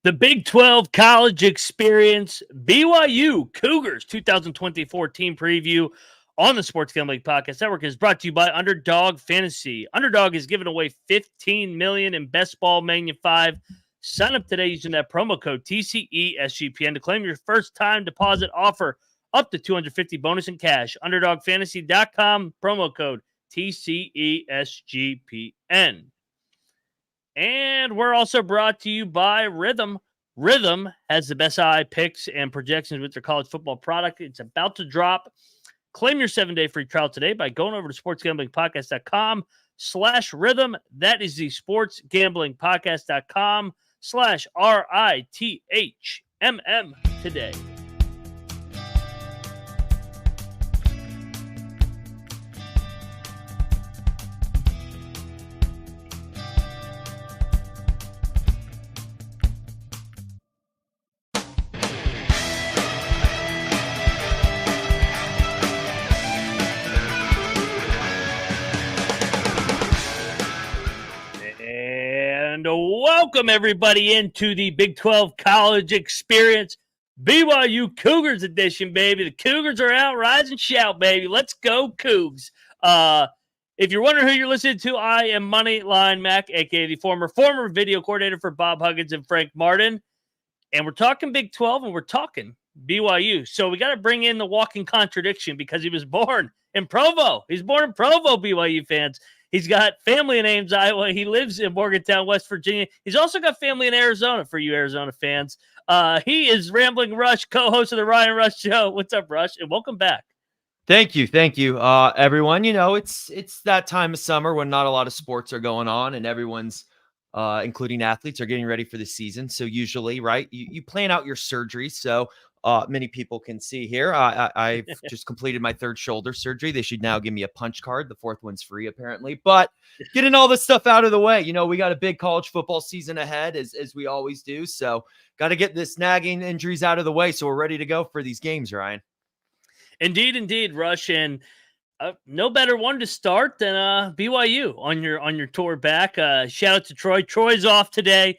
The Big 12 College Experience, BYU Cougars 2024 team preview on the Sports Gambling Podcast Network is brought to you by Underdog Fantasy. Underdog is giving away $15 million in Best Ball Mania 5. Sign up today using that promo code TCESGPN to claim your first-time deposit offer up to $250 bonus in cash. UnderdogFantasy.com, promo code TCESGPN. And we're also brought to you by Rhythm. Rhythm has the best eye picks and projections with their college football product. It's about to drop. Claim your 7-day free trial today by going over to sportsgamblingpodcast.com/rhythm. That is the sportsgamblingpodcast.com/RITHMM today. And welcome everybody into the Big 12 College Experience, BYU Cougars edition, baby. The Cougars are out, rise and shout, baby. Let's go, Cougs. If you're wondering who you're listening to, I am Moneyline Mac, aka the former video coordinator for Bob Huggins and Frank Martin. And we're talking Big 12 and we're talking BYU. So we got to bring in the walking contradiction because he was born in Provo. He's born in Provo, BYU fans. He's got family in Ames, Iowa. He lives in Morgantown, West Virginia. He's also got family in Arizona for you Arizona fans. He is Rambling Rush, co-host of the Ryan Rush Show. What's up, Rush? And welcome back. Thank you. Everyone. You know, it's that time of summer when not a lot of sports are going on and everyone's, including athletes, are getting ready for the season. So usually, right, you plan out your surgery. So many people can see here. I've just completed my third shoulder surgery. They should now give me a punch card. The fourth one's free, apparently. But getting all this stuff out of the way, you know, we got a big college football season ahead, as we always do. So got to get this nagging injuries out of the way so we're ready to go for these games, Ryan. Indeed, Rush. And no better one to start than BYU on your tour back. Shout out to Troy. Troy's off today.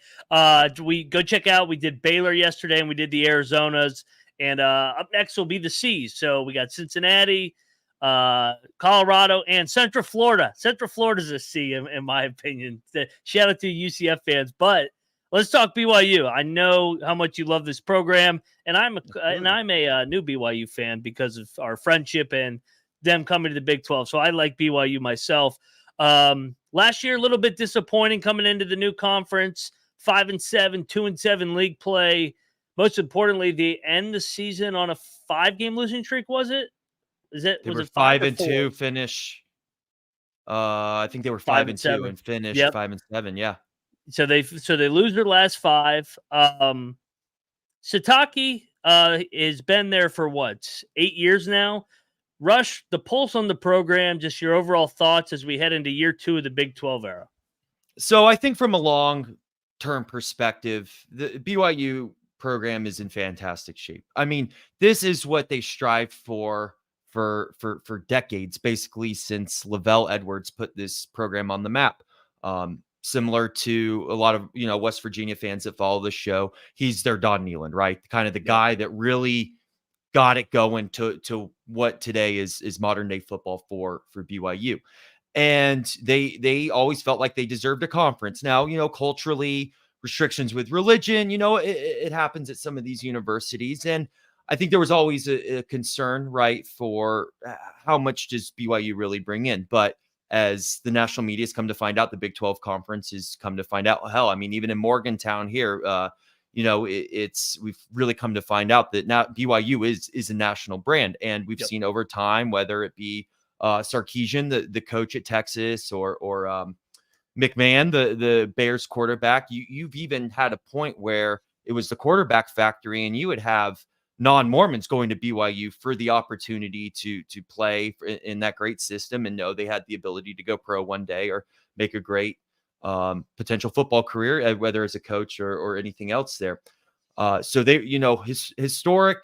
We go check out. We did Baylor yesterday, and we did the Arizonas. And up next will be the C's. So we got Cincinnati, Colorado, and Central Florida. Central Florida's a C, in my opinion. Shout out to UCF fans. But let's talk BYU. I know how much you love this program, and I'm a new BYU fan because of our friendship and them coming to the Big 12. So I like BYU myself. Last year, a little bit disappointing coming into the new conference. 5-7, 2-7 league play. Most importantly, they end the season on a 5-game losing streak. Was it? Was it 5-2 finish? I think they were 5-2 and finished 5-7. Yeah. So they lose their last 5. Sitake has been there for 8 years now. Rush, the pulse on the program, just your overall thoughts as we head into year 2 of the Big 12 era. So I think from a long-term perspective, the BYU program is in fantastic shape. I mean, this is what they strive for decades, basically since Lavelle Edwards put this program on the map. Similar to a lot of, West Virginia fans that follow the show, he's their Don Nehlen, right? Kind of the guy that really got it going to what today is modern day football for BYU. And they always felt like they deserved a conference. Now, culturally, restrictions with religion, it happens at some of these universities. And I think there was always a concern, right, for how much does BYU really bring in? But as the national media has come to find out, the Big 12 conference has come to find out, hell, I mean, even in Morgantown here, we've really come to find out that now BYU is a national brand. And we've seen over time, whether it be Sarkisian, the coach at Texas, or McMahon, the Bears quarterback, you've even had a point where it was the quarterback factory and you would have non-Mormons going to BYU for the opportunity to play in that great system and know they had the ability to go pro one day or make a great potential football career, whether as a coach or anything else there. So they, historic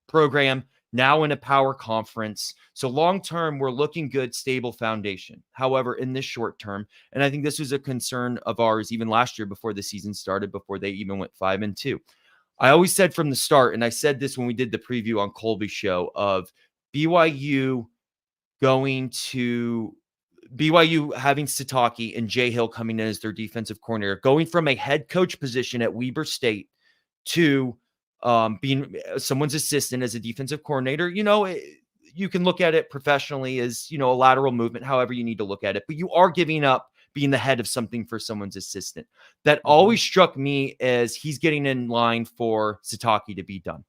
program now in a power conference. So long-term, we're looking good, stable foundation. However, in this short term, and I think this was a concern of ours even last year before the season started, before they even went 5-2. I always said from the start, and I said this when we did the preview on Colby's show, of BYU having Sitake and Jay Hill coming in as their defensive coordinator, going from a head coach position at Weber State to being someone's assistant as a defensive coordinator. You can look at it professionally as, a lateral movement, however you need to look at it, but you are giving up being the head of something for someone's assistant. That always struck me as he's getting in line for Sitake to be done.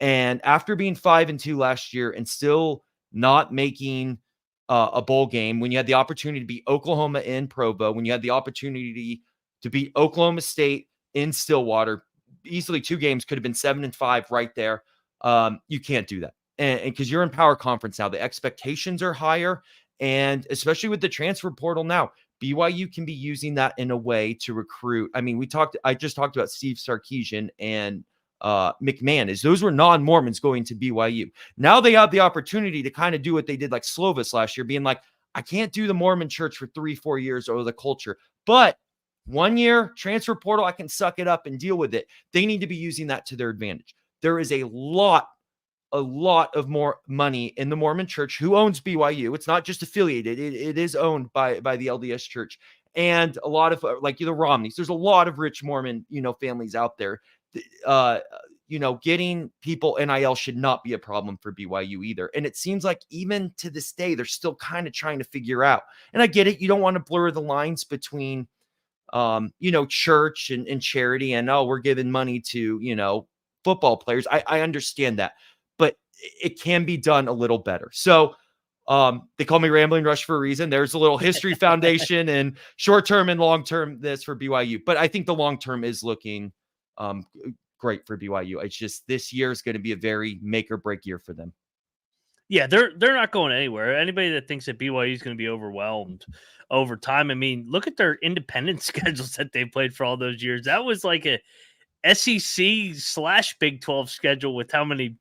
And after being 5-2 last year and still not making a bowl game, when you had the opportunity to beat Oklahoma in Provo, when you had the opportunity to beat Oklahoma State in Stillwater, easily 2 games could have been 7-5 right there. You can't do that. And because you're in power conference now, the expectations are higher. And especially with the transfer portal now, BYU can be using that in a way to recruit. I mean, I just talked about Steve Sarkisian and McMahon. Those were non-Mormons going to BYU. Now they have the opportunity to kind of do what they did like Slovis last year, being like, I can't do the Mormon church for 3-4 years or the culture, but 1 year transfer portal, I can suck it up and deal with it. They need to be using that to their advantage. There is a lot of more money in the Mormon church, who owns BYU. It's not just affiliated. It is owned by the LDS church, and a lot of like the Romneys. There's a lot of rich Mormon, families out there. Getting people NIL should not be a problem for BYU either. And it seems like even to this day, they're still kind of trying to figure out, and I get it. You don't want to blur the lines between, church and charity, and, we're giving money to, football players. I understand that, but it can be done a little better. So they call me Rambling Rush for a reason. There's a little history foundation and short-term and long-term this for BYU. But I think the long-term is looking great for BYU. It's just this year is going to be a very make or break year for them. Yeah, they're not going anywhere. Anybody that thinks that BYU is going to be overwhelmed over time, I mean, look at their independent schedules that they played for all those years. That was like a SEC/Big 12 schedule with how many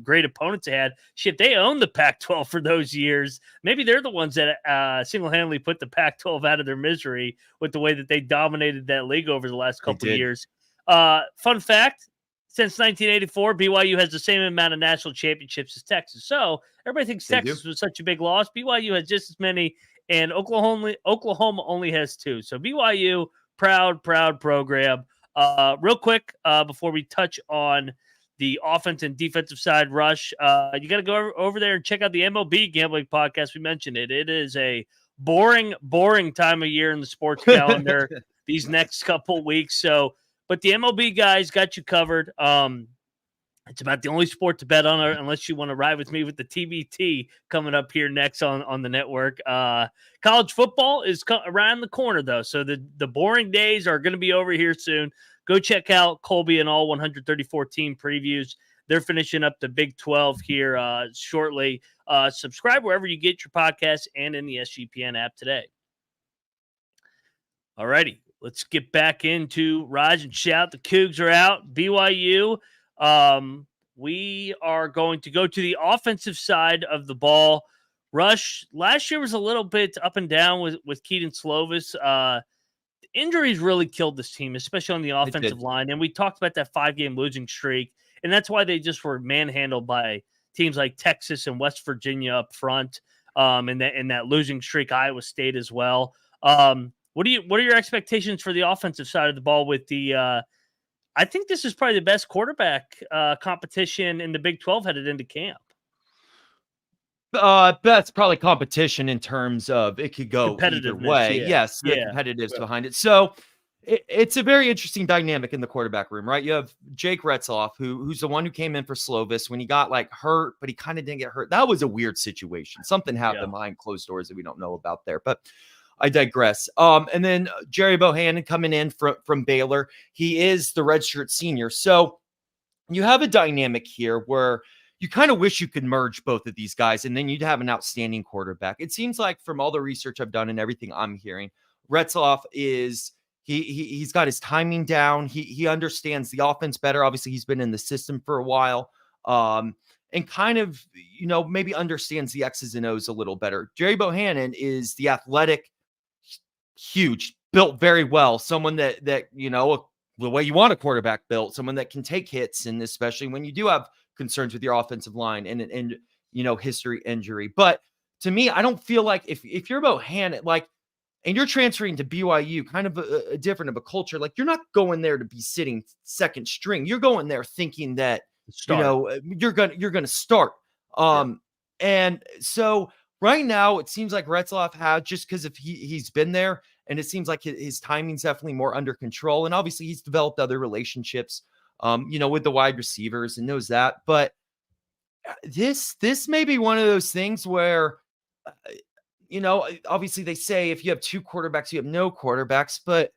great opponents they had. Shit, they owned the Pac-12 for those years. Maybe they're the ones that single-handedly put the Pac-12 out of their misery with the way that they dominated that league over the last couple of years. Fun fact, since 1984, BYU has the same amount of national championships as Texas. So everybody thinks Texas was such a big loss. BYU has just as many, and Oklahoma only has 2. So BYU, proud program. Real quick, before we touch on the offense and defensive side, Rush, you got to go over there and check out the MLB Gambling Podcast. We mentioned it. It is a boring time of year in the sports calendar these next couple weeks. So, but the MLB guys got you covered. It's about the only sport to bet on, unless you want to ride with me with the TBT coming up here next on the network. College football is around the corner, though, so the boring days are going to be over here soon. Go check out Colby and all 134 team previews. They're finishing up the Big 12 here shortly. Subscribe wherever you get your podcasts and in the SGPN app today. All righty, let's get back into Rise and Shout. The Cougs are out. BYU. We are going to go to the offensive side of the ball. Rush, last year was a little bit up and down with Keaton Slovis. Injuries really killed this team, especially on the offensive line. And we talked about that 5-game losing streak. And that's why they just were manhandled by teams like Texas and West Virginia up front. In that losing streak, Iowa State as well. What are your expectations for the offensive side of the ball with the I think this is probably the best quarterback competition in the Big 12 headed into camp. That's probably competition in terms of it could go either way. Yeah. Yes, the competitiveness behind it. So it's a very interesting dynamic in the quarterback room, right? You have Jake Retzlaff, who's the one who came in for Slovis when he got hurt, but he kind of didn't get hurt. That was a weird situation. Something happened behind closed doors that we don't know about there, but I digress. And then Gerry Bohanon coming in from Baylor. He is the redshirt senior. So you have a dynamic here where you kind of wish you could merge both of these guys, and then you'd have an outstanding quarterback. It seems like from all the research I've done and everything I'm hearing, Retzlaff is he's got his timing down. He understands the offense better. Obviously, he's been in the system for a while. and kind of, maybe understands the X's and O's a little better. Gerry Bohanon is the athletic, huge, built very well, someone that the way you want a quarterback built, someone that can take hits, and especially when you do have concerns with your offensive line and history injury. But to me, I don't feel like if you're Bohanon, like, and you're transferring to BYU, kind of a different of a culture, like, you're not going there to be sitting second string. You're going there thinking that you're gonna start. And so right now it seems like Retzlaff had, just because if he's been there, and it seems like his timing's definitely more under control. And obviously he's developed other relationships, with the wide receivers, and knows that. But this may be one of those things where, obviously they say if you have two quarterbacks, you have no quarterbacks, but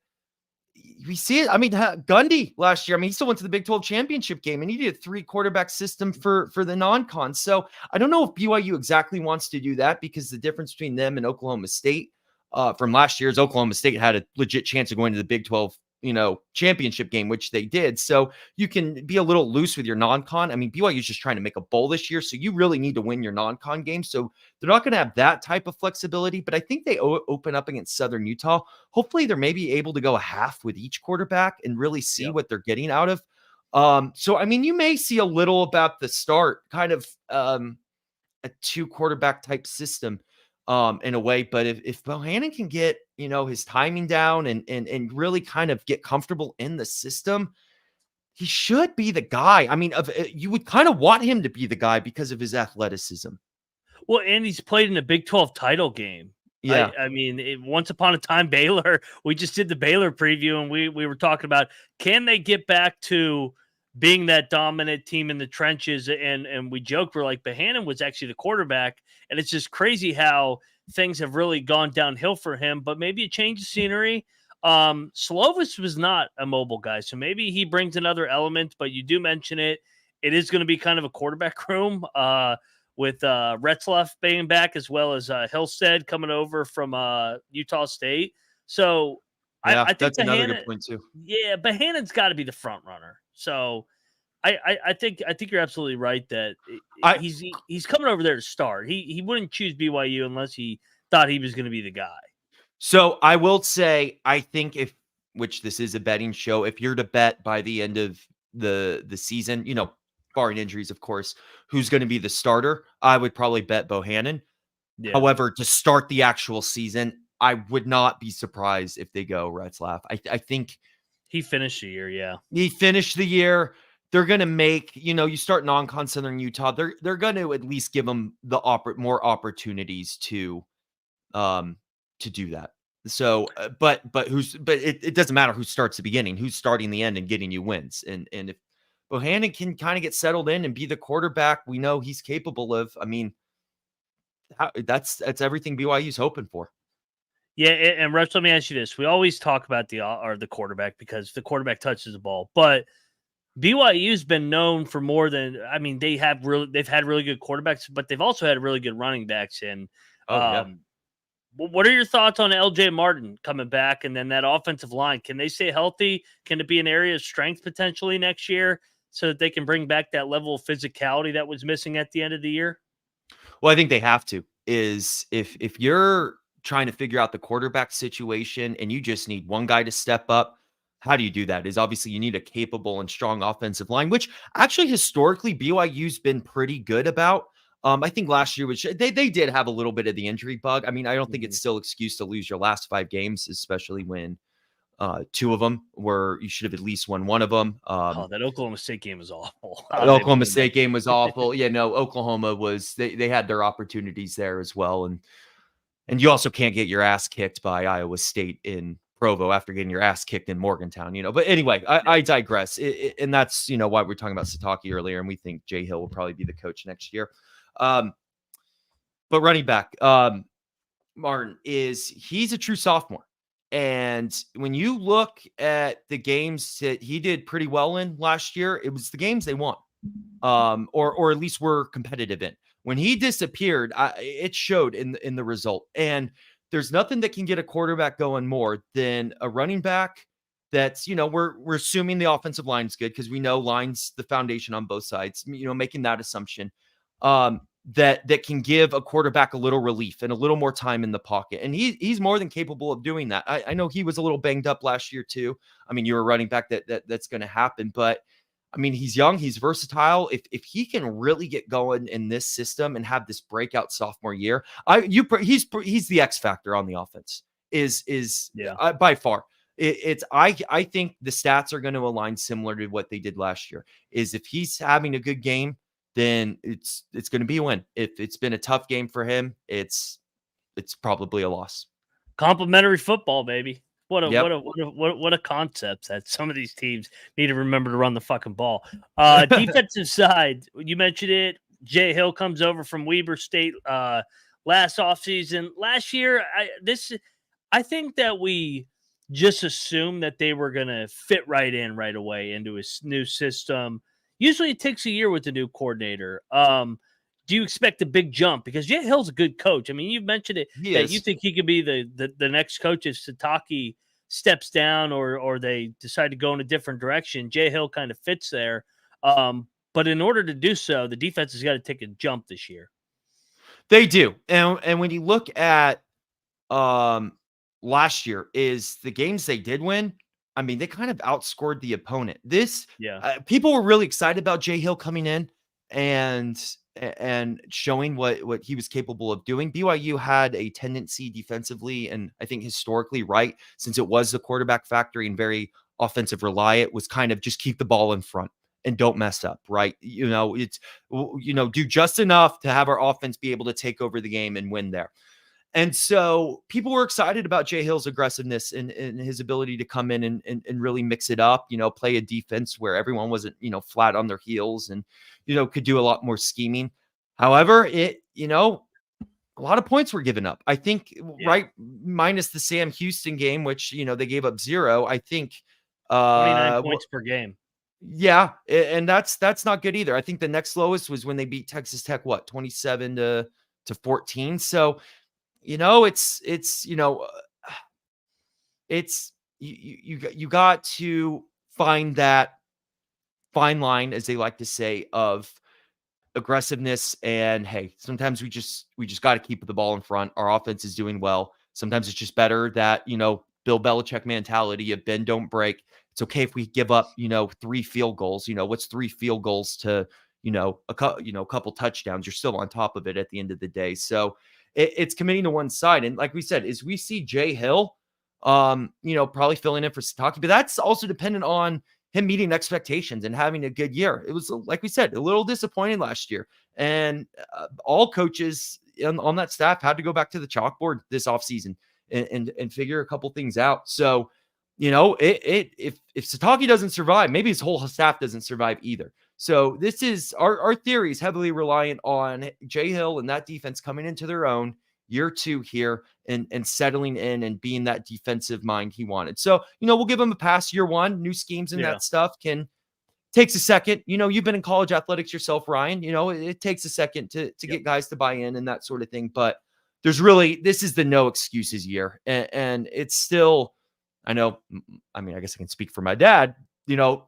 we see it. I mean, Gundy last year, he still went to the Big 12 championship game, and he did a 3-quarterback system for the non-con. So I don't know if BYU exactly wants to do that, because the difference between them and Oklahoma State from last year is Oklahoma State had a legit chance of going to the Big 12, championship game, which they did. So you can be a little loose with your non-con. BYU is just trying to make a bowl this year, so you really need to win your non-con game. So they're not going to have that type of flexibility, but I think they open up against Southern Utah. Hopefully they're maybe able to go a half with each quarterback and really see what they're getting out of. So you may see a little about the start, kind of a 2-quarterback type system in a way. But if Bohanon can get, his timing down and really kind of get comfortable in the system, he should be the guy. You would kind of want him to be the guy because of his athleticism. Well, and he's played in a Big 12 title game. Yeah. Once upon a time, Baylor, we just did the Baylor preview, and we were talking about, can they get back to being that dominant team in the trenches? And we joked, we're like, Bohanon was actually the quarterback, and it's just crazy how things have really gone downhill for him. But maybe a change of scenery. Slovis was not a mobile guy, so maybe he brings another element. But you do mention it is going to be kind of a quarterback room with Retzlaff being back, as well as Hillstead coming over from Utah State. So I think that's another good point too. Yeah, Bohanon's got to be the front runner. So I think you're absolutely right that he's coming over there to start. He wouldn't choose BYU unless he thought he was going to be the guy. So I will say, I think which this is a betting show, if you're to bet by the end of the season, barring injuries, of course, who's going to be the starter, I would probably bet Bohanon. Yeah. However, to start the actual season, I would not be surprised if they go Retzlaff. I think he finished the year. Yeah, he finished the year. They're going to make, you start non-con Southern Utah. They're going to at least give them the more opportunities to do that. So, but it doesn't matter who starts the beginning, who's starting the end and getting you wins. And if Bohanon can kind of get settled in and be the quarterback we know he's capable of, that's everything BYU's hoping for. Yeah, and Rush, let me ask you this: we always talk about the quarterback because the quarterback touches the ball, but BYU's been known for more than they've had really good quarterbacks, but they've also had really good running backs. And what are your thoughts on LJ Martin coming back, and then that offensive line? Can they stay healthy? Can it be an area of strength potentially next year so that they can bring back that level of physicality that was missing at the end of the year? Well, I think they have to. Is if you're trying to figure out the quarterback situation and you just need one guy to step up, how do you do that? Is obviously you need a capable and strong offensive line, which actually historically BYU's been pretty good about. I think last year, they did have a little bit of the injury bug. I don't think it's still excuse to lose your last 5 games, especially when 2 of them were, you should have at least won one of them. That Oklahoma State game was awful. The Oklahoma State game was awful. Yeah, no, Oklahoma was, they had their opportunities there as well. And you also can't get your ass kicked by Iowa State in Provo after getting your ass kicked in Morgantown, But anyway, I digress. And that's, why we're talking about Sitake earlier. And we think Jay Hill will probably be the coach next year. But running back, Martin he's a true sophomore. And when you look at the games that he did pretty well in last year, it was the games they won, or at least were competitive in. When he disappeared, it showed in the result. And there's nothing that can get a quarterback going more than a running back that's, we're assuming the offensive line's good because we know line's the foundation on both sides, making that assumption. that can give a quarterback a little relief and a little more time in the pocket. And he's more than capable of doing that. I know he was a little banged up last year too. I mean, you're a running back that's going to happen, but I mean, he's young, he's versatile. If he can really get going in this system and have this breakout sophomore year, he's the X factor on the offense. By far. I think the stats are going to align similar to what they did last year. Is if he's having a good game, then it's going to be a win. If it's been a tough game for him, it's probably a loss. Complimentary football, baby. What Yep. a concept that some of these teams need to remember to run the fucking ball. Defensive side, you mentioned it. Jay Hill comes over from Weber State last offseason. Last year, I think that we just assumed that they were going to fit right in right away into his new system. Usually it takes a year with the new coordinator. Do you expect a big jump? Because Jay Hill's a good coach. I mean, you've mentioned it that you think he could be the next coach if Sitake steps down or they decide to go in a different direction. Jay Hill kind of fits there. But in order to do so, the defense has got to take a jump this year. They do. And when you look at last year, is the games they did win, I mean, they kind of outscored the opponent. People were really excited about Jay Hill coming in and showing what he was capable of doing. BYU had a tendency defensively, and I think historically, right, since it was the quarterback factory and very offensive reliant, was kind of just keep the ball in front and don't mess up, right? Do just enough to have our offense be able to take over the game and win there. And so people were excited about Jay Hill's aggressiveness and his ability to come in and really mix it up, play a defense where everyone wasn't, flat on their heels and, could do a lot more scheming. However, a lot of points were given up. I think, right, minus the Sam Houston game, which, they gave up 0. I think 29 points per game. Yeah, and that's not good either. I think the next lowest was when they beat Texas Tech, 27 to 14. So, you got to find that fine line, as they like to say, of aggressiveness and, hey, sometimes we just got to keep the ball in front. Our offense is doing well. Sometimes it's just better that, Bill Belichick mentality of bend, don't break. It's okay if we give up, 3 field goals. What's 3 field goals to, a couple touchdowns? You're still on top of it at the end of the day. So it's committing to one side. And like we said, is we see Jay Hill, probably filling in for Sitake, but that's also dependent on him meeting expectations and having a good year. It was, like we said, a little disappointing last year. And all coaches on that staff had to go back to the chalkboard this offseason and figure a couple things out. So, if Sitake doesn't survive, maybe his whole staff doesn't survive either. So this is our theory is heavily reliant on Jay Hill and that defense coming into their own year 2 here and settling in and being that defensive mind he wanted. So, we'll give him a pass year 1, new schemes and that stuff takes a second. You've been in college athletics yourself, Ryan. It takes a second to get guys to buy in and that sort of thing. But this is the no excuses year. And it's still, I know, I guess I can speak for my dad,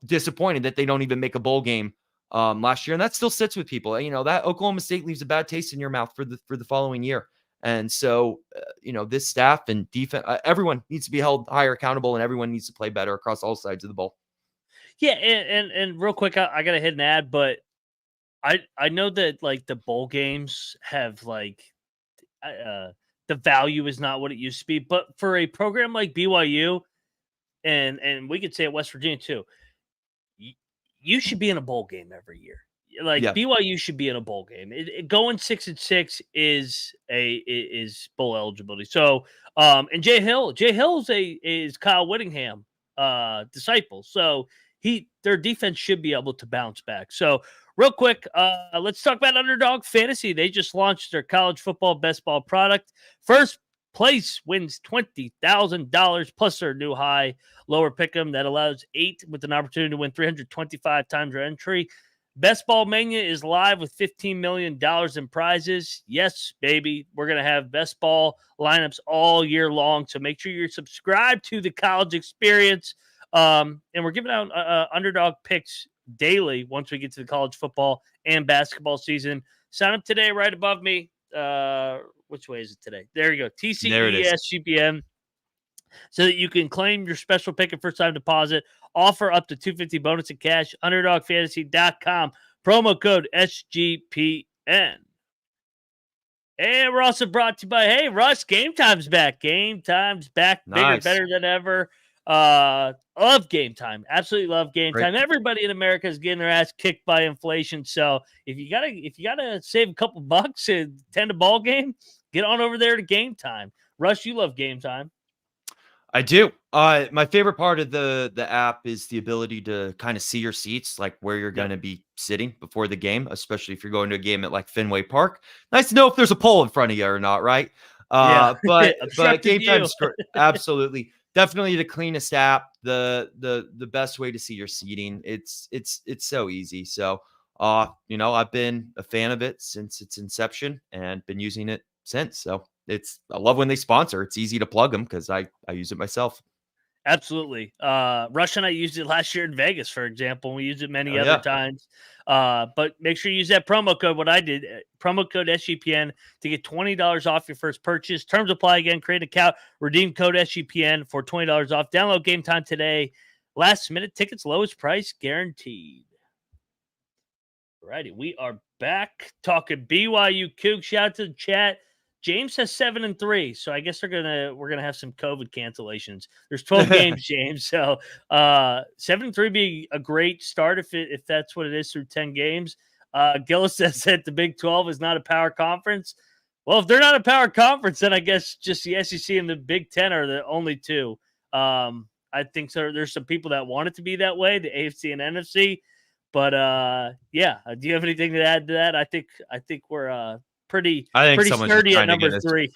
disappointed that they don't even make a bowl game last year. And that still sits with people. That Oklahoma State leaves a bad taste in your mouth for the following year. And so, this staff and defense, everyone needs to be held higher accountable and everyone needs to play better across all sides of the ball. Yeah. And real quick, I got to hit an ad, but I know that like the bowl games have like, the value is not what it used to be, but for a program like BYU, and we could say at West Virginia too, you should be in a bowl game every year. Like BYU should be in a bowl game. Going 6-6 is bowl eligibility. So, and Jay Hill is Kyle Whittingham disciple. So their defense should be able to bounce back. So real quick, let's talk about Underdog Fantasy. They just launched their college football best ball product. First place wins $20,000 plus their new high lower pick'em that allows 8 with an opportunity to win 325 times their entry. Best Ball Mania is live with $15 million in prizes. Yes, baby. We're going to have best ball lineups all year long. So make sure you're subscribed to the college experience. And we're giving out underdog picks daily once we get to the college football and basketball season. sign up today right above me. Which way is it today? There you go. There it is. TCESGPN. So that you can claim your special pick and first time deposit. Offer up to $250 bonus in cash. UnderdogFantasy.com. Promo code SGPN. And we're also brought to you by, hey, Russ, Game Time's back. Game Time's back. Nice. Bigger, better than ever. Love Game Time. Absolutely love Game Time. Everybody in America is getting their ass kicked by inflation. So if you gotta save a couple bucks and attend a ball game, get on over there to Game Time. Russ, you love Game Time. I do. My favorite part of the app is the ability to kind of see your seats, like where you're going to be sitting before the game, especially if you're going to a game at like Fenway Park. Nice to know if there's a pole in front of you or not, right? But Game Time's absolutely, definitely the cleanest app, the best way to see your seating. It's so easy. So, I've been a fan of it since its inception and been using it since. So I love when they sponsor. It's easy to plug them because I use it myself. Absolutely. Rush and I used it last year in Vegas, for example. We used it many other times. But make sure you use that promo code. What I did, promo code SGPN to get $20 off your first purchase. Terms apply again. Create an account. Redeem code SGPN for $20 off. Download Game Time today. Last minute tickets, lowest price guaranteed. Alrighty, we are back talking BYU Cougs. Shout out to the chat. James has 7-3, so I guess we're gonna have some COVID cancellations. There's 12 games, James. So 7-3 be a great start if that's what it is through 10 games. Gillis says that the Big 12 is not a power conference. Well, if they're not a power conference, then I guess just the SEC and the Big 10 are the only two. I think so. There's some people that want it to be that way, the AFC and NFC. But yeah, do you have anything to add to that? I think we're pretty sturdy at number 3.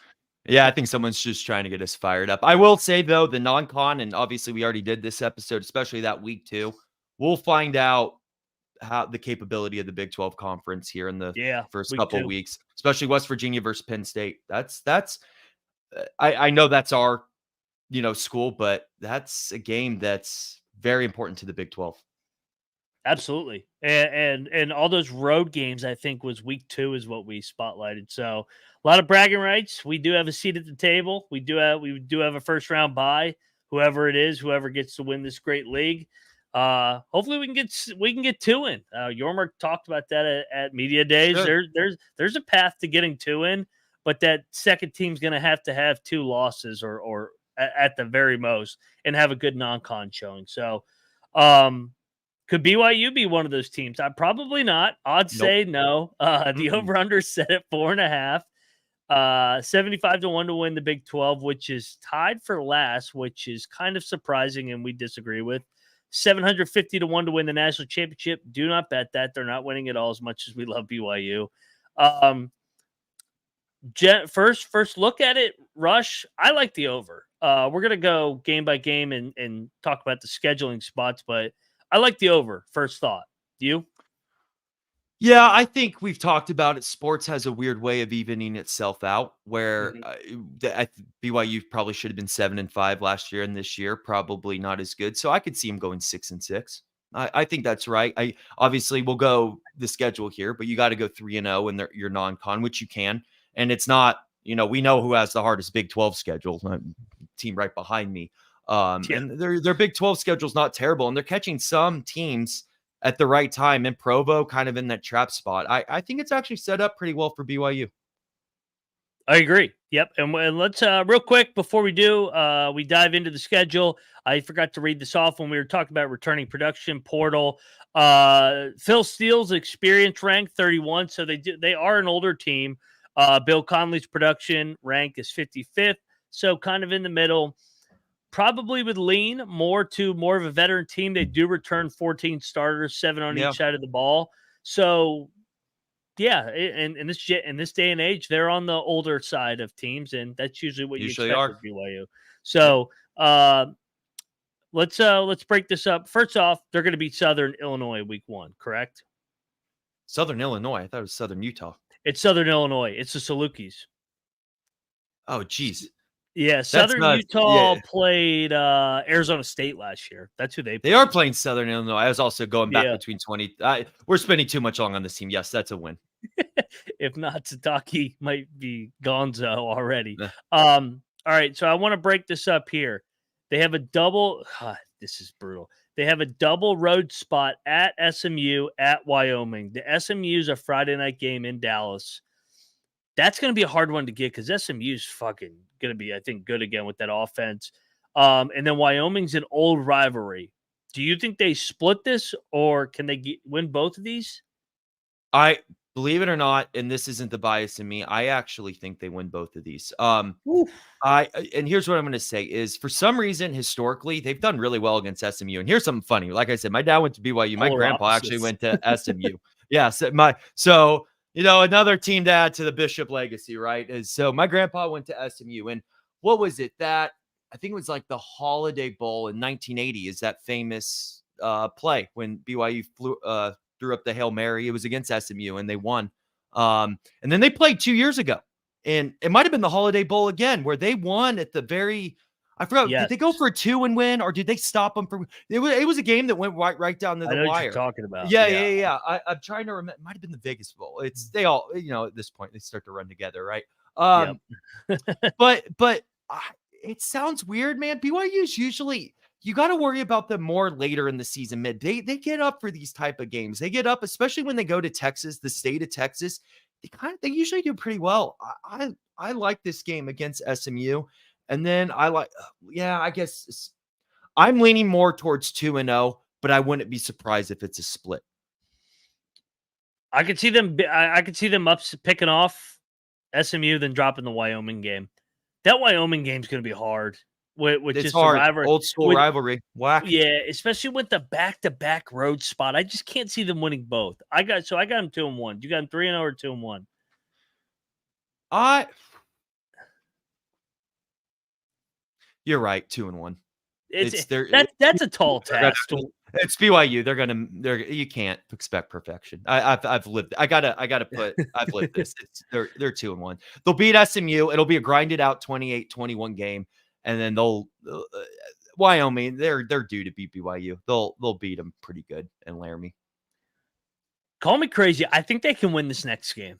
Yeah, I think someone's just trying to get us fired up. I will say, though, the non-con, and obviously we already did this episode, especially that week 2, we'll find out how the capability of the Big 12 conference here in the first couple of weeks, especially West Virginia versus Penn State. That's I know that's our school, but that's a game that's very important to the Big 12. Absolutely. And all those road games, I think, was week 2 is what we spotlighted. So a lot of bragging rights. We do have a seat at the table. We do have a first round bye, whoever it is, whoever gets to win this great league. Hopefully we can get 2 in. Yormark talked about that at media days. Sure. There's a path to getting 2 in, but that second team's going to have 2 losses or at the very most and have a good non-con showing. So, could BYU be one of those teams? Probably not. Odds say no. The over-under set at 4.5. 75-1 to win the Big 12, which is tied for last, which is kind of surprising and we disagree with. 750-1 to win the national championship. Do not bet that. They're not winning it all as much as we love BYU. First look at it, Rush. I like the over. We're going to go game by game and talk about the scheduling spots, but I like the over. First thought. You? Yeah, I think we've talked about it. Sports has a weird way of evening itself out where BYU probably should have been 7-5 last year, and this year probably not as good. So I could see him going 6-6. I think that's right. Obviously we'll go the schedule here, but you got to go 3-0 in your non-con, which you can. And it's not, we know who has the hardest Big 12 schedule, team right behind me. And their Big 12 schedule is not terrible, and they're catching some teams at the right time in Provo, kind of in that trap spot. I think it's actually set up pretty well for BYU. I agree. Yep. And let's real quick before we do, we dive into the schedule. I forgot to read this off when we were talking about returning production portal. Phil Steele's experience rank 31, so they are an older team. Bill Conley's production rank is 55th, so kind of in the middle. Probably would lean more of a veteran team. They do return 14 starters, 7 on each side of the ball. So, yeah, in this day and age, they're on the older side of teams, and that's usually what you expect with BYU. So, let's break this up. First off, they're going to beat Southern Illinois week 1, correct? Southern Illinois? I thought it was Southern Utah. It's Southern Illinois. It's the Salukis. Oh, geez. Yeah, Southern Utah played Arizona State last year. That's who they played. They are playing Southern Illinois. I was also going back between 20. We're spending too much long on this team. Yes, that's a win. If not, Sitake might be gonzo already. Yeah. All right, so I want to break this up here. They have a double. This is brutal. They have a double road spot at SMU at Wyoming. The SMU is a Friday night game in Dallas. That's going to be a hard one to get because SMU is fucking going to be, I think, good again with that offense. And then Wyoming's an old rivalry. Do you think they split this, or can they win both of these? I believe it or not, and this isn't the bias in me, I actually think they win both of these. And here's what I'm going to say is, for some reason, historically, they've done really well against SMU. And here's something funny. Like I said, my dad went to BYU. My grandpa actually went to SMU. Yeah. So another team to add to the Bishop legacy, right? So my grandpa went to SMU, and what was it that I think it was like the Holiday Bowl in 1980 is that famous play when BYU threw up the Hail Mary. It was against SMU and they won. And then they played 2 years ago, and it might've been the Holiday Bowl again, where they won at the very, I forgot, Yes. Did they go for a 2 and win, or did they stop them from, it was a game that went right down to the I know wire. what you're talking about. Yeah. I'm trying to remember. It might've been the Vegas Bowl. They all, at this point they start to run together. Right. But it sounds weird, man. BYU's usually, you got to worry about them more later in the season. They get up for these type of games. They get up, especially when they go to Texas, the state of Texas. They usually do pretty well. I like this game against SMU, and then I guess I'm leaning more towards 2-0, but I wouldn't be surprised if it's a split. I could see them. I could see them picking off SMU, then dropping the Wyoming game. That Wyoming game is going to be hard. It's hard. Old school rivalry. Whack. Yeah, especially with the back-to-back road spot. I just can't see them winning both. I got them 2-1. You got them 3-0 or 2-1? You're right. 2-1. That's a tall task. It's BYU. You can't expect perfection. I've lived. I've lived this. They're 2-1. They'll beat SMU. It'll be a grinded out 28-21 game. And then Wyoming, they're due to beat BYU. They'll beat them pretty good in Laramie. Call me crazy. I think they can win this next game.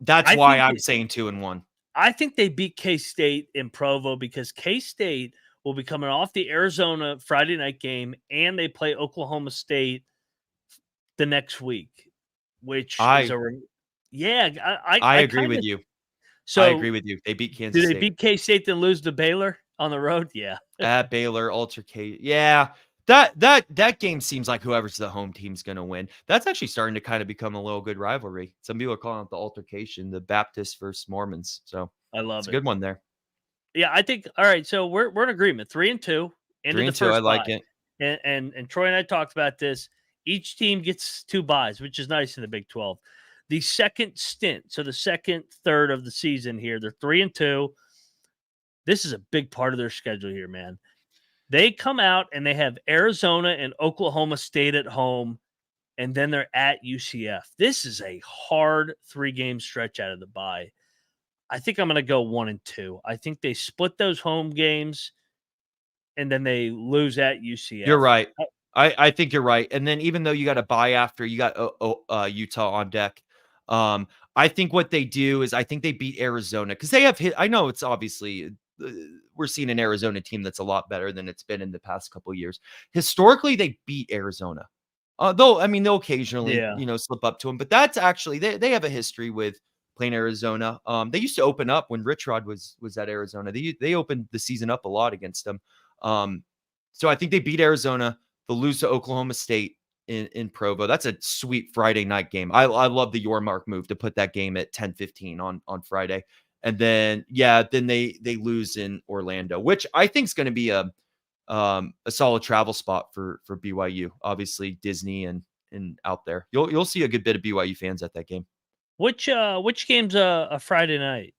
That's why I'm saying 2-1. I think they beat K-State in Provo because K-State will be coming off the Arizona Friday night game, and they play Oklahoma State the next week, which I agree with you. So I agree with you. They beat Kansas State. Did they beat K-State then lose to Baylor on the road? Yeah. At Baylor, yeah. That game seems like whoever's the home team's going to win. That's actually starting to kind of become a little good rivalry. Some people are calling it the altercation, the Baptists versus Mormons. So I love it. It's a good one there. Yeah, I think. All right, so we're in agreement. 3-2. 3-2. I like it. And Troy and I talked about this. Each team gets 2 byes, which is nice in the Big 12. The second stint, so the second third of the season here, they're 3-2. This is a big part of their schedule here, man. They come out and they have Arizona and Oklahoma State at home, and then they're at UCF. This is a hard 3-game stretch out of the bye. I think I'm going to go 1-2. I think they split those home games, and then they lose at UCF. You're right. I think you're right. And then even though you got a bye after, you got Utah on deck. I think what they do is I think they beat Arizona because they have hit. I know it's obviously we're seeing an Arizona team that's a lot better than it's been in the past couple of years. Historically, they beat Arizona. Though, I mean, they'll occasionally, slip up to them. But that's actually, they have a history with playing Arizona. They used to open up when Rich Rod was at Arizona. They opened the season up a lot against them. So I think they beat Arizona. They'll lose to Oklahoma State in Provo. That's a sweet Friday night game. I love the Yormark move to put that game at 10:15 on Friday. And then, then they lose in Orlando, which I think is going to be a solid travel spot for BYU. Obviously, Disney and out there. You'll see a good bit of BYU fans at that game. Which game's a Friday night?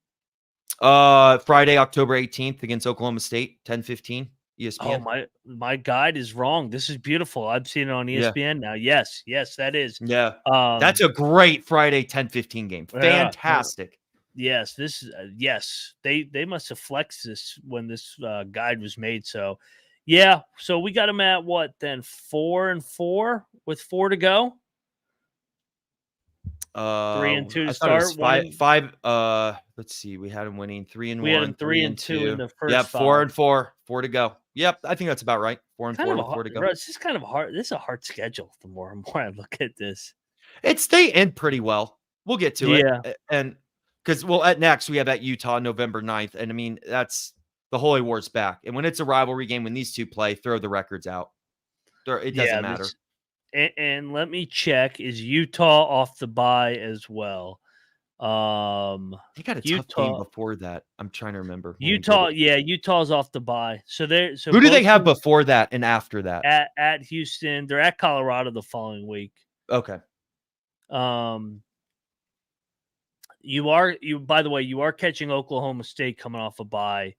Friday, October 18th against Oklahoma State, 10:15. ESPN. Oh, my guide is wrong. This is beautiful. I've seen it on ESPN now. Yes, that is. Yeah. That's a great Friday 10:15 game. Fantastic. Yes, this is yes. They must have flexed this when this guide was made. So, yeah. So we got them at what then? 4-4 with 4 to go. 3-2 to I thought it was start. five. Let's see. We had them winning 3-1, We had them 3-2 3-2 in the first. Yep, 5. 4-4, 4 to go. Yep, I think that's about right. 4-4 Kind of with a 4 to go. hard, this is kind of hard. This is a hard schedule. The more and more I look at this, They end pretty well. We'll get to it. Yeah. And because at next we have at Utah November 9th. And I mean, that's the Holy War's back. And when it's a rivalry game, when these two play, throw the records out. It doesn't matter. And let me check. Is Utah off the bye as well? They got a tough game before that. I'm trying to remember. Utah's off the bye. So who do they have before that and after that? At Houston. They're at Colorado the following week. Okay. By the way, you are catching Oklahoma State coming off a bye,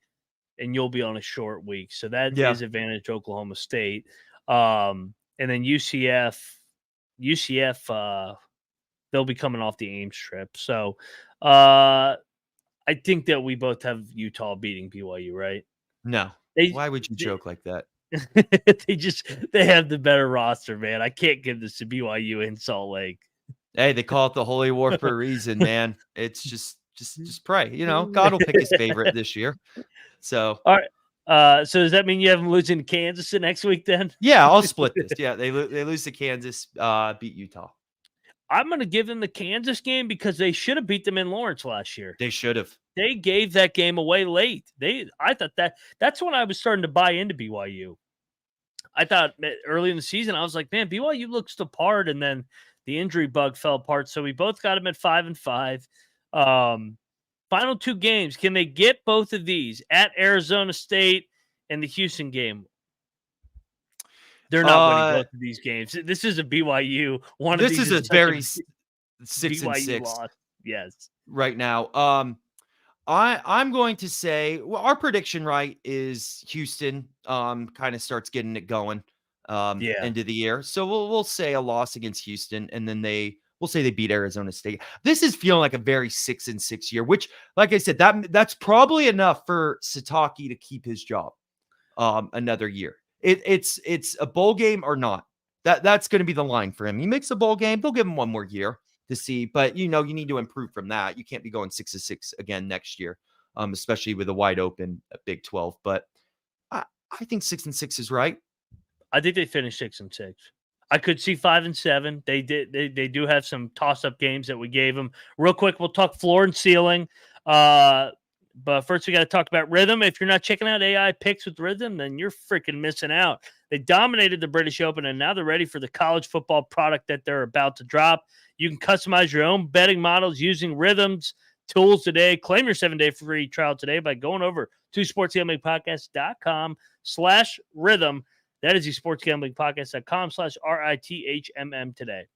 and you'll be on a short week. So that is advantage Oklahoma State. And then UCF, they'll be coming off the Ames trip. So I think that we both have Utah beating BYU, right? No. Why would you joke like that? They have the better roster, man. I can't give this to BYU in Salt Lake. Hey, they call it the Holy War for a reason, man. It's just pray. God will pick his favorite this year. So all right. So does that mean you have them losing to Kansas next week then? Yeah, I'll split this. Yeah, they lose to Kansas, beat Utah. I'm going to give them the Kansas game because they should have beat them in Lawrence last year. They should have. They gave that game away late. I thought that's when I was starting to buy into BYU. I thought early in the season, I was like, man, BYU looks the part, and then the injury bug fell apart. So we both got them at 5-5. Final 2 games. Can they get both of these at Arizona State and the Houston game? They're not winning both of these games. This is a BYU. This is a very 6-6 loss. Yes. Right now. I'm going to say our prediction is Houston kind of starts getting it going into the year. So we'll say a loss against Houston, and then we'll say they beat Arizona State. This is feeling like a very 6-6 year, which, like I said, that's probably enough for Sitake to keep his job another year. It's a bowl game or not. That's going to be the line for him. He makes a bowl game, they'll give him one more year to see, but you need to improve from that. You can't be going 6-6 again next year, especially with a wide open Big 12. But I think 6-6 is right. I think they finished 6-6. I could see 5-7. They do have some toss-up games that we gave them. Real quick, we'll talk floor and ceiling. But first, we got to talk about Rhythm. If you're not checking out AI picks with Rhythm, then you're freaking missing out. They dominated the British Open, and now they're ready for the college football product that they're about to drop. You can customize your own betting models using Rhythm's tools today. Claim your 7-day free trial today by going over to sportsgamblingpodcast.com/rhythm. That is the sportsgamblingpodcast.com/RITHMM today.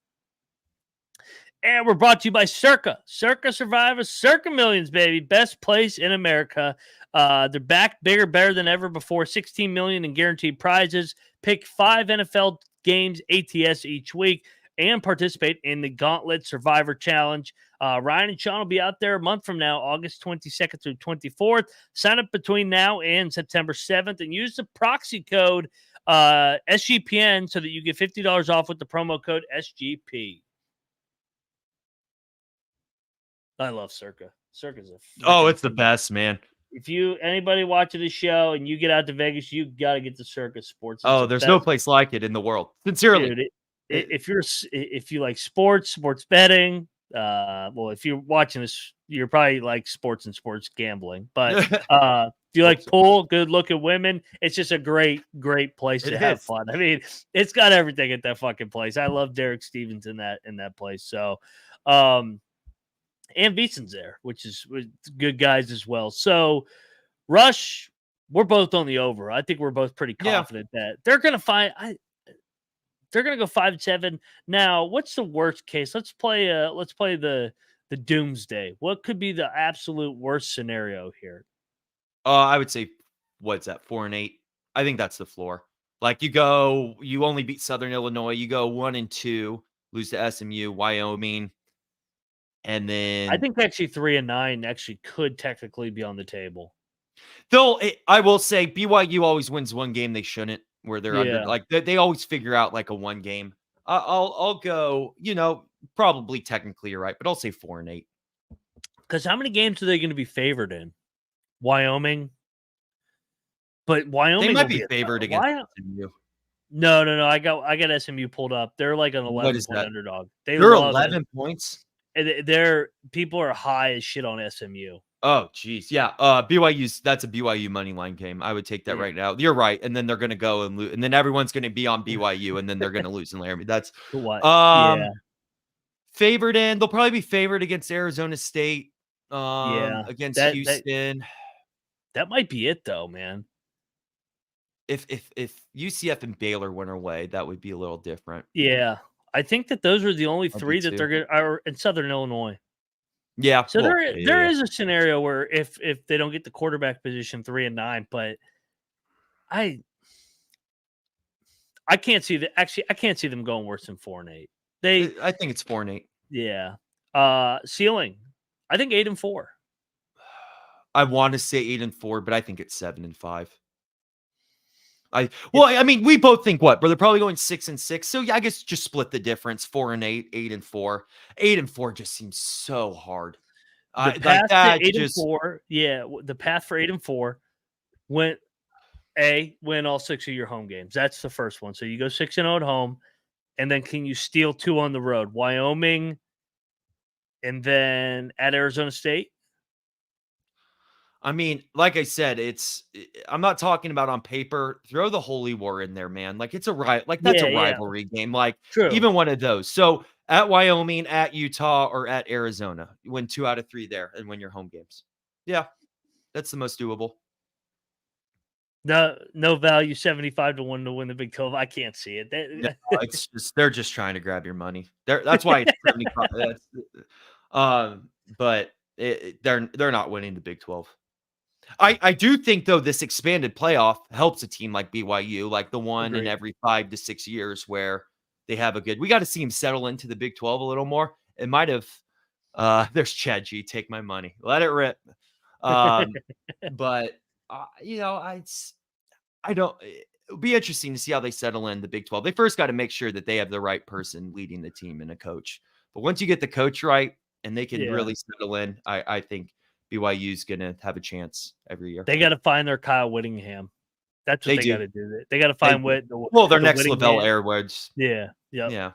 And we're brought to you by Circa. Circa Survivors, Circa Millions, baby. Best place in America. They're back bigger, better than ever before. $16 million in guaranteed prizes. Pick 5 NFL games ATS each week and participate in the Gauntlet Survivor Challenge. Ryan and Sean will be out there a month from now, August 22nd through 24th. Sign up between now and September 7th and use the proxy code SGPN so that you get $50 off with the promo code SGP. I love Circa. Circa's it's the best, man. If anybody watching the show and you get out to Vegas, you got to get the Circa Sports. There's no place like it in the world. Sincerely. Dude, if you like sports betting, if you're watching this, you're probably like sports and sports gambling. But if you like pool, good looking women, it's just a great place to have fun. I mean, it's got everything at that fucking place. I love Derek Stevens in that place. So, and Beeson's there, which is good guys as well. So, Rush, we're both on the over. I think we're both pretty confident that they're going to find. They're going to go 5-7. Now, what's the worst case? Let's play the doomsday. What could be the absolute worst scenario here? I would say, what's that? 4-8. I think that's the floor. Like you only beat Southern Illinois. You go 1-2, lose to SMU, Wyoming. And then I think actually 3-9 actually could technically be on the table. Though I will say BYU always wins one game they shouldn't, where they're under. Like they always figure out like a one game I'll go, probably technically you're right, but I'll say 4-8. Because how many games are they going to be favored in? Wyoming? But Wyoming They might will be be favored against SMU. No. I got SMU pulled up. They're like an What 11 is point that? underdog. They They're love 11 points. They're people are high as shit on SMU. Oh, geez. Yeah. That's a BYU money line game. I would take that right now. You're right. And then they're going to go and lose. And then everyone's going to be on BYU and then they're going to lose in Laramie. That's what? Yeah. Favored in. They'll probably be favored against Arizona State. Yeah. Against Houston. That might be it though, man. If UCF and Baylor went away, that would be a little different. Yeah. I think that those are the only three that they're going to are in Southern Illinois. Yeah. So there is a scenario where if they don't get the quarterback position 3-9, but I can't see that. Actually, I can't see them going worse than 4-8. I think it's 4-8. Yeah. Ceiling, I think 8-4. I want to say 8-4, but I think it's 7-5. I mean, we both think what, but they're probably going 6-6. So yeah, I guess just split the difference: 4-8, 8-4. 8-4 just seems so hard. The path to 8-4, yeah. The path for 8-4 win all 6 of your home games. That's the first one. So you go 6-0 at home, and then can you steal 2 on the road? Wyoming, and then at Arizona State. I mean, like I said, I'm not talking about on paper. Throw the Holy War in there, man. Like it's a that's a rivalry game. Like True. Even one of those. So at Wyoming, at Utah, or at Arizona, you win 2 out of 3 there and win your home games. Yeah, that's the most doable. No value 75-1 to win the Big 12. I can't see it. No, it's just they're just trying to grab your money. That's why it's 75. But they're not winning the Big 12. I do think, though, this expanded playoff helps a team like BYU, like the one in every 5 to 6 years where they have we got to see him settle into the Big 12 a little more. It might have, there's Chad G, take my money, let it rip. But, it'll be interesting to see how they settle in the Big 12. They first got to make sure that they have the right person leading the team and a coach. But once you get the coach right and they can really settle in, I think BYU's going to have a chance every year. They got to find their Kyle Whittingham. That's what they got to do. They got to find their next Lavelle Airwoods. Yeah. Yeah.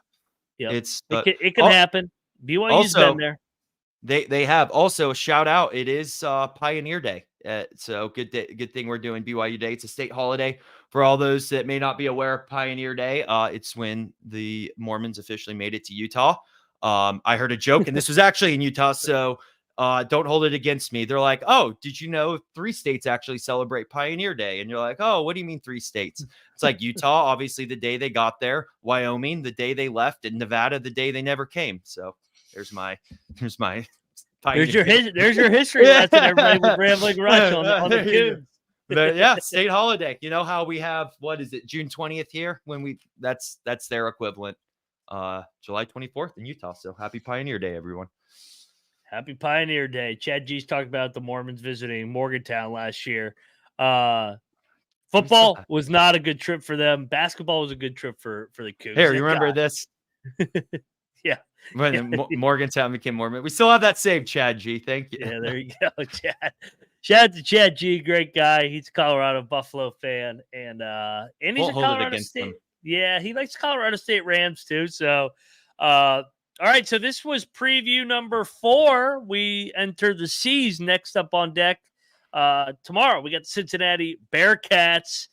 It can happen. BYU's been there. They have also a shout out. It is Pioneer Day. So good thing we're doing BYU Day. It's a state holiday for all those that may not be aware of Pioneer Day. It's when the Mormons officially made it to Utah. I heard a joke, and this was actually in Utah. So don't hold it against me. They're like, oh, did you know 3 states actually celebrate Pioneer Day? And you're like, oh, what do you mean 3 states? It's like Utah, obviously the day they got there, Wyoming, the day they left, and Nevada, the day they never came. So there's my there's your history lesson, everybody, with Rambling Rush on the Cougars. But yeah, state holiday. You know how we have, what is it, June 20th here? That's their equivalent. July 24th in Utah. So happy Pioneer Day, everyone. Happy Pioneer Day. Chad G's talked about the Mormons visiting Morgantown last year. Football was not a good trip for them. Basketball was a good trip for the Cougars. Hey, you remember this? Yeah. When Morgantown became Mormon. We still have that saved, Chad G. Thank you. Yeah, there you go, Chad. Shout out to Chad G. Great guy. He's a Colorado Buffalo fan. And he's a Colorado State. Yeah, he likes Colorado State Rams too. So, all right. So this was preview number 4. We enter the C's next up on deck. Tomorrow we got the Cincinnati Bearcats.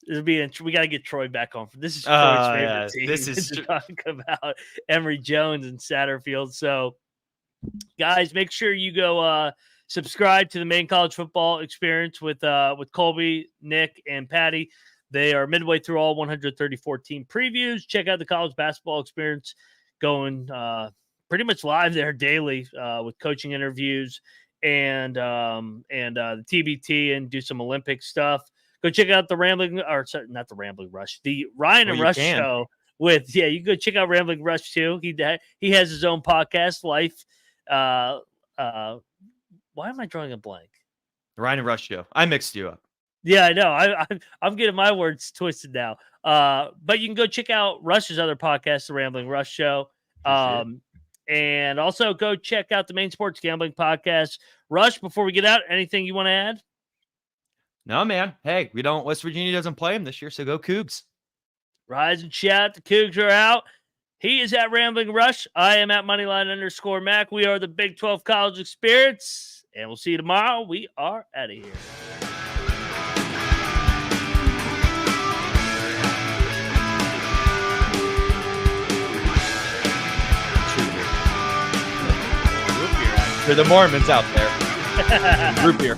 We got to get Troy back on. This is Troy's favorite team. This is to talk about Emory Jones and Satterfield. So, guys, make sure you go subscribe to the Main College Football Experience with Colby, Nick, and Patty. They are midway through all 134 team previews. Check out the College Basketball Experience, going pretty much live there daily with coaching interviews and the TBT, and do some Olympic stuff. Go check out the not the Rambling Rush, the Ryan and Rush show you can go check out Rambling Rush too. He has his own podcast, Life. Why am I drawing a blank? The Ryan and Rush show. I mixed you up. Yeah, I know. I'm getting my words twisted now. But you can go check out Rush's other podcast, The Rambling Rush Show. And also go check out the Main Sports Gambling Podcast. Rush, before we get out, anything you want to add? No, man. Hey, West Virginia doesn't play them this year, so go Cougs. Rise and shout. The Cougs are out. He is at Rambling Rush. I am at Moneyline_Mac. We are the Big 12 College Experience. And we'll see you tomorrow. We are out of here. For the Mormons out there. Root beer.